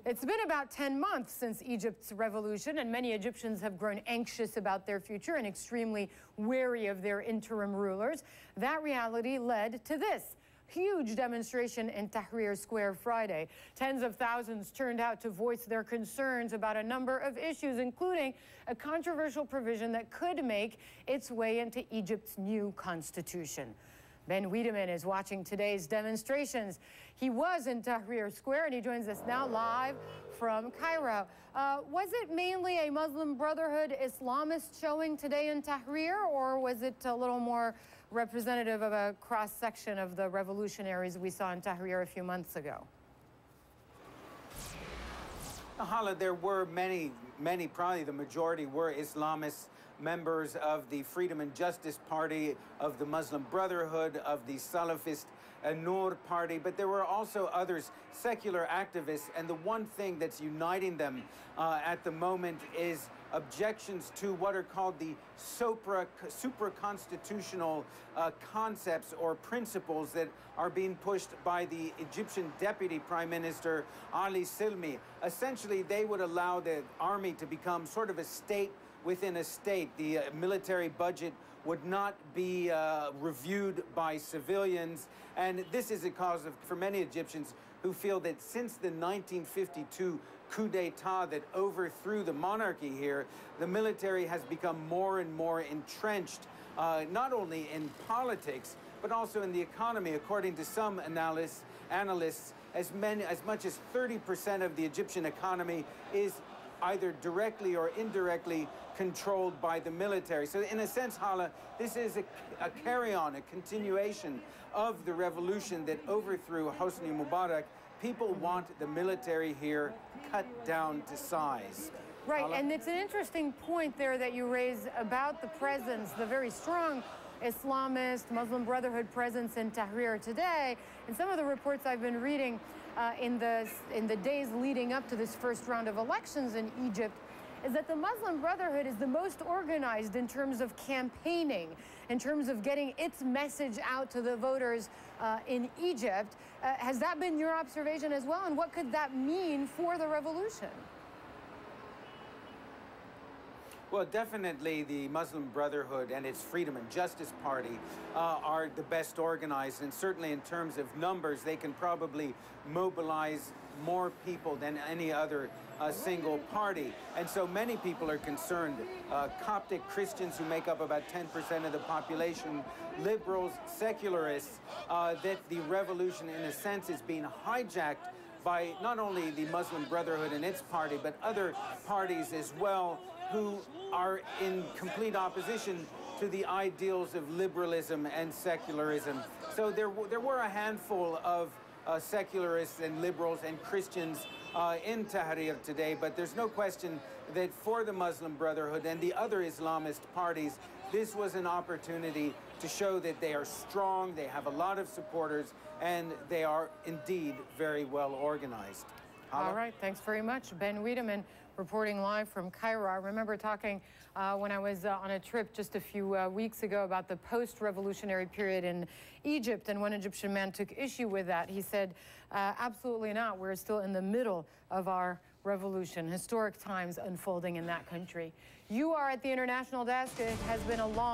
It's been about 10 months since Egypt's revolution, and many Egyptians have grown anxious about their future and extremely wary of their interim rulers. That reality led to this huge demonstration in Tahrir Square Friday. Tens of thousands turned out to voice their concerns about a number of issues, including a controversial provision that could make its way into Egypt's new constitution. Ben Wiedemann is watching today's demonstrations. He was in Tahrir Square, and he joins us now live from Cairo. Was it mainly a Muslim Brotherhood Islamist showing today in Tahrir, or was it a little more representative of a cross-section of the revolutionaries we saw in Tahrir a few months ago? Hala, there were many, probably the majority were Islamists, members of the Freedom and Justice Party, of the Muslim Brotherhood, of the Salafist Noor Party, but there were also others, secular activists, and the one thing that's uniting them at the moment is objections to what are called the supra-constitutional concepts or principles that are being pushed by the Egyptian Deputy Prime Minister Ali Silmi. Essentially, they would allow the army to become sort of a state within a state. The military budget would not be reviewed by civilians. And this is a cause for many Egyptians who feel that since the 1952 coup d'etat that overthrew the monarchy here, the military has become more and more entrenched, not only in politics, but also in the economy. According to some analysts, as much as 30% of the Egyptian economy is either directly or indirectly controlled by the military. So in a sense, Hala, this is a carry-on, a continuation of the revolution that overthrew Hosni Mubarak. People want the military here cut down to size. Right, Hala? and it's an interesting point there that you raise about the presence, the very strong Islamist, Muslim Brotherhood presence in Tahrir today. And some of the reports I've been reading in the days leading up to this first round of elections in Egypt is that the Muslim Brotherhood is the most organized in terms of campaigning, in terms of getting its message out to the voters in Egypt. Has that been your observation as well? And what could that mean for the revolution? Well, definitely the Muslim Brotherhood and its Freedom and Justice Party are the best organized, and certainly in terms of numbers, they can probably mobilize more people than any other single party. And so many people are concerned. Coptic Christians, who make up about 10% of the population, liberals, secularists, that the revolution, in a sense, is being hijacked by not only the Muslim Brotherhood and its party, but other parties as well, who are in complete opposition to the ideals of liberalism and secularism. So there were a handful of secularists and liberals and Christians in Tahrir today, but there's no question that for the Muslim Brotherhood and the other Islamist parties, this was an opportunity to show that they are strong, they have a lot of supporters, and they are indeed very well organized. All right, thanks very much. Ben Wiedemann reporting live from Cairo. I remember talking when I was on a trip just a few weeks ago about the post-revolutionary period in Egypt, and one Egyptian man took issue with that. He said, absolutely not. We're still in the middle of our revolution. Historic times unfolding in that country. You are at the international desk. It has been a long